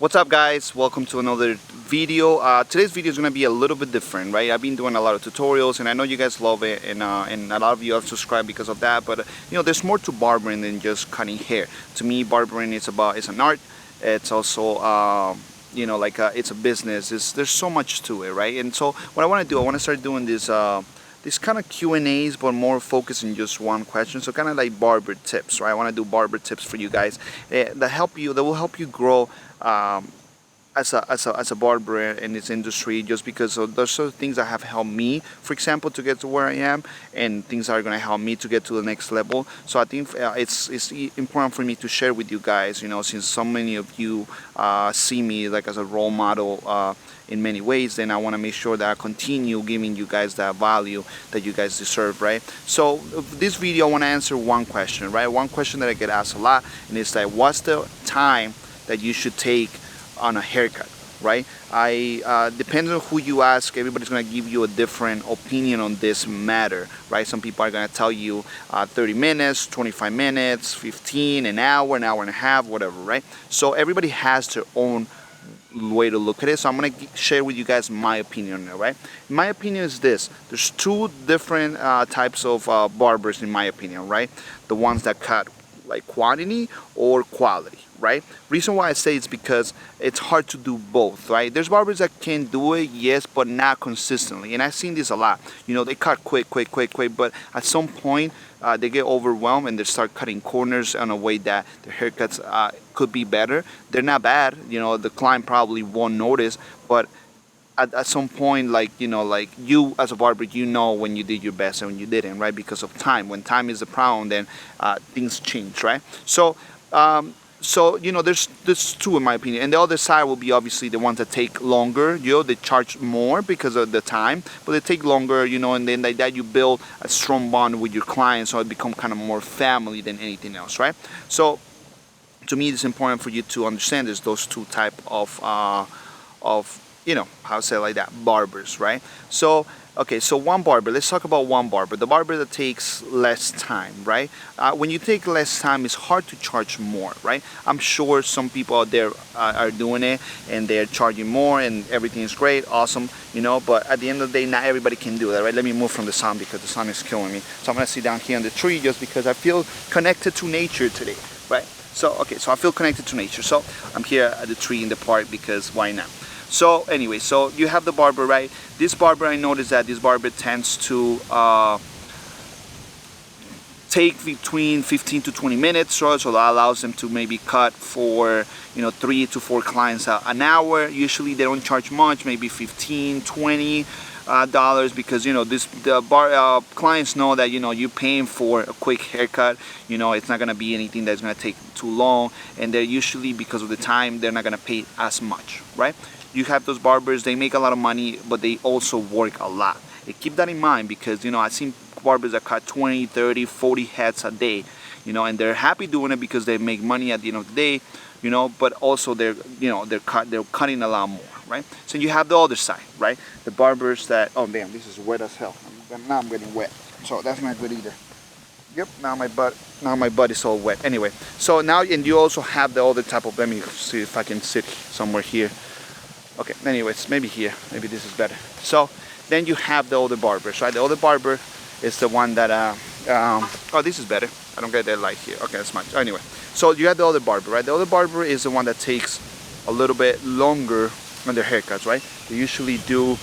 What's up, guys? Welcome to another video. Today's video is going to be a little bit different, right? I've been doing a lot of tutorials and I know you guys love it, and a lot of you have subscribed because of that, but there's more to barbering than just cutting hair. To me, barbering it's an art. It's also it's a business. There's so much to it, right? And so what I want to do, I want to start doing this kind of Q&As, but more focused in just one question. So kind of like barber tips, right? I want to do barber tips for you guys that will help you grow as a barber in this industry, just because there's certain things that have helped me, for example, to get to where I am, and things that are going to help me to get to the next level. So I think it's important for me to share with you guys, since so many of you see me like as a role model in many ways, then I want to make sure that I continue giving you guys that value that you guys deserve, right? So this video, I want to answer one question, right? One question that I get asked a lot, and it's like, what's the time that you should take on a haircut, right? Depends on who you ask, everybody's going to give you a different opinion on this matter, right? Some people are going to tell you 30 minutes, 25 minutes, 15, an hour and a half, whatever, right? So everybody has their own way to look at it, so I'm going to share with you guys my opinion, right? My opinion is this: there's two different types of barbers, in my opinion, right? The ones that cut like quantity or quality, right? Reason why I say it's because it's hard to do both, right? There's barbers that can do it, yes, but not consistently, and I've seen this a lot. They cut quick, but at some point they get overwhelmed and they start cutting corners in a way that their haircuts could be better. They're not bad, the client probably won't notice, but at some point, like you as a barber, when you did your best and when you didn't, right? Because of time. When time is the problem, then things change, right? So there's two, in my opinion, and the other side will be obviously the ones that take longer. They charge more because of the time, but they take longer, and then like that you build a strong bond with your client, so it become kind of more family than anything else, right? So to me, it's important for you to understand there's those two type of how to say it like that, barbers, right? So okay, so one barber, let's talk about one barber, the barber that takes less time, right? When you take less time, it's hard to charge more, right? I'm sure some people out there are doing it and they're charging more and everything is great, awesome, but at the end of the day, not everybody can do that, right? Let me move from the sun because the sun is killing me. So I'm gonna sit down here on the tree just because I feel connected to nature today, right? So okay, so I feel connected to nature, so I'm here at the tree in the park because why not? So anyway, so you have the barber, right? This barber, I noticed that this barber tends to take between 15 to 20 minutes, so that allows them to maybe cut for 3 to 4 clients an hour. Usually they don't charge much, maybe 15, 20 dollars, because clients know that you're paying for a quick haircut. It's not gonna be anything that's gonna take too long, and they're usually, because of the time, they're not gonna pay as much, right? You have those barbers, they make a lot of money, but they also work a lot. And keep that in mind, because I've seen barbers that cut 20, 30, 40 heads a day, and they're happy doing it because they make money at the end of the day, but also they're cutting a lot more, right? So you have the other side, right? The barbers that, oh damn, this is wet as hell. Now I'm getting wet, so that's not good either. Yep, now my butt is all wet. Anyway, so now, and you also have the other type of, let me see if I can sit somewhere here. Okay, anyways, maybe here, maybe this is better. So then you have the other barbers, right? The other barber is the one that oh, this is better. I don't get that light here. Okay, that's much. Anyway, so you have the other barber, right? The other barber is the one that takes a little bit longer on their haircuts, right? They usually do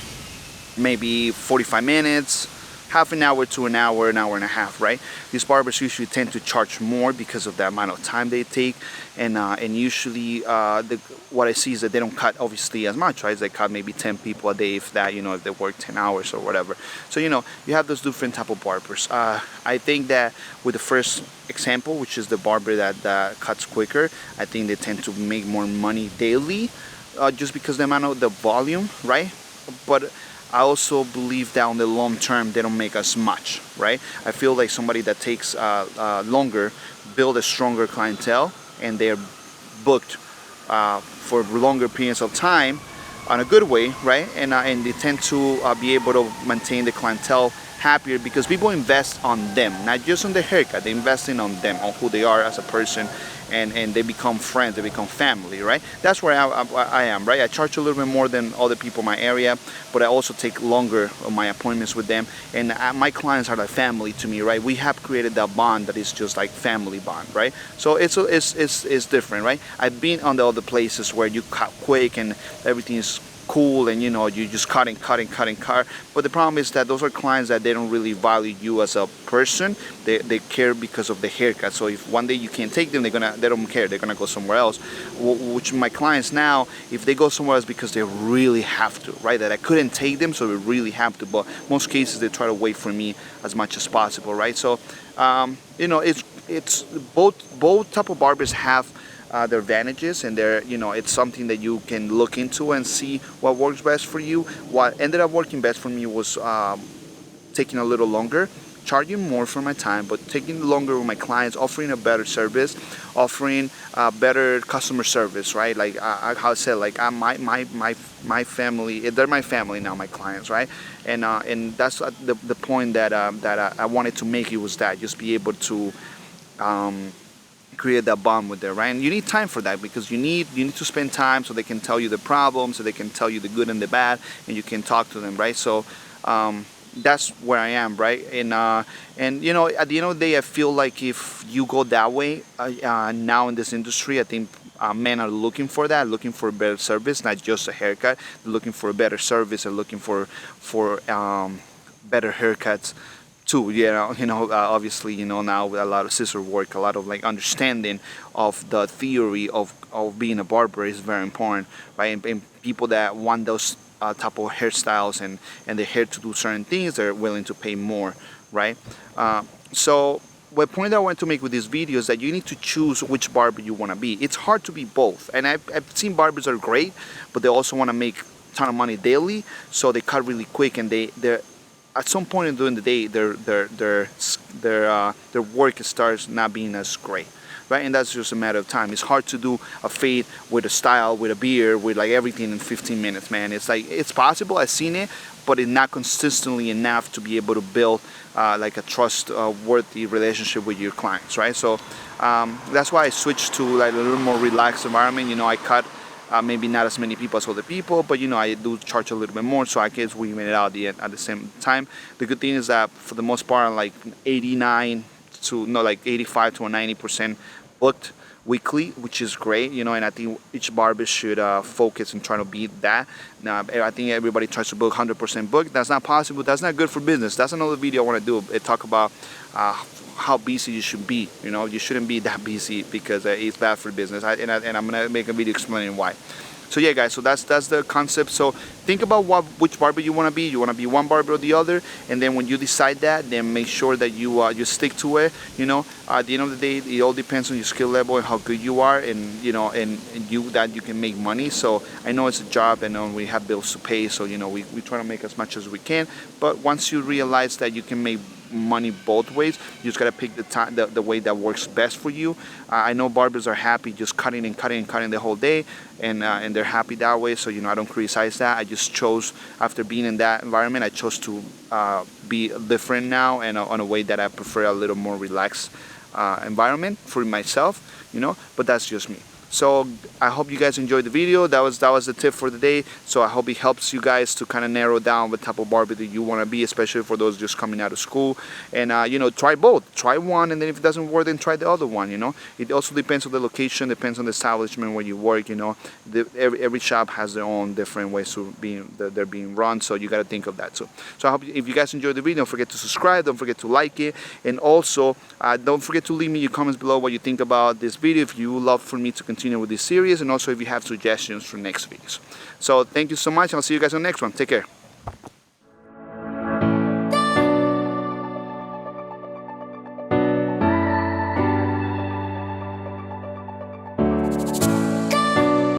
maybe 45 minutes, half an hour to an hour and a half, right? These barbers usually tend to charge more because of the amount of time they take, and usually what I see is that they don't cut obviously as much, right? They cut maybe 10 people a day, if that, if they work 10 hours or whatever. So you have those different type of barbers. I think that with the first example, which is the barber that cuts quicker, I think they tend to make more money daily, just because the amount of the volume, right? But I also believe that on the long term they don't make as much, right? I feel like somebody that takes longer build a stronger clientele, and they're booked for longer periods of time on a good way, right? And they tend to be able to maintain the clientele happier because people invest on them, not just on the haircut. They investing on them, on who they are as a person, and they become friends, they become family, right? That's where I am, right? I charge a little bit more than other people in my area, but I also take longer on my appointments with them, and my clients are like family to me, right? We have created that bond that is just like family bond, right? So it's different, right? I've been on the other places where you cut quick and everything is cool, and you know, you just cut, but the problem is that those are clients that they don't really value you as a person. They care because of the haircut. So if one day you can't take them, they don't care, they're gonna go somewhere else. Which my clients now, if they go somewhere else because they really have to, right, that I couldn't take them, so they really have to, but most cases they try to wait for me as much as possible, right? So you know, it's both type of barbers have their advantages, and it's something that you can look into and see what works best for you. What ended up working best for me was taking a little longer, charging more for my time, but taking longer with my clients, offering a better service, offering better customer service, right? Like how I said, like my family, they're my family now, my clients, right? And that's the point that I wanted to make. It was that just be able to create that bond with them, right? And you need time for that, because you need to spend time so they can tell you the problems, so they can tell you the good and the bad, and you can talk to them, right? So that's where I am, right? And you know, at the end of the day, I feel like if you go that way now in this industry, I think men are looking for that, looking for a better service, not just a haircut. They're looking for a better service and looking for better haircuts too. Obviously, now with a lot of scissor work, a lot of like understanding of the theory of being a barber is very important, right? And people that want those type of hairstyles and the hair to do certain things, they're willing to pay more, right? So the point that I want to make with this video is that you need to choose which barber you want to be. It's hard to be both, and I've seen barbers that are great, but they also want to make a ton of money daily, so they cut really quick, and they're at some point during the day, their work starts not being as great, right? And that's just a matter of time. It's hard to do a fade with a style, with a beard, with like everything in 15 minutes, man. It's like, it's possible, I've seen it, but it's not consistently enough to be able to build like a trustworthy relationship with your clients, right? So that's why I switched to like a little more relaxed environment. I cut maybe not as many people as other people, but I do charge a little bit more, so I guess we even it out at the same time. The good thing is that for the most part, I'm like 85 to 90% booked weekly, which is great, and I think each barber should focus and try to beat that. Now, I think everybody tries to book 100% booked. That's not possible. That's not good for business. That's another video I want to do. Talk about how busy you should be. You shouldn't be that busy, because it's bad for business. And I'm gonna make a video explaining why. So yeah, guys, so that's the concept. So think about which barber you want to be. You want to be one barber or the other, and then when you decide that, then make sure that you stick to it. At the end of the day, it all depends on your skill level and how good you are, and you can make money. So I know it's a job, and we have bills to pay, so we try to make as much as we can. But once you realize that you can make money both ways, you just gotta pick the way that works best for you. I know barbers are happy just cutting the whole day, and they're happy that way. So I don't criticize that. I just chose, after being in that environment, I chose to be different now, and on a way that I prefer, a little more relaxed environment for myself. But that's just me. So I hope you guys enjoyed the video. That was the tip for the day. So I hope it helps you guys to kind of narrow down what type of barber that you want to be, especially for those just coming out of school. And try both. Try one, and then if it doesn't work, then try the other one. It also depends on the location, depends on the establishment where you work. Every shop has their own different ways to they're being run. So you got to think of that too. So I hope if you guys enjoyed the video, don't forget to subscribe. Don't forget to like it, and also don't forget to leave me your comments below what you think about this video. If you would love for me to continue with this series, and also if you have suggestions for next videos. So thank you so much. I'll see you guys on the next one. Take care.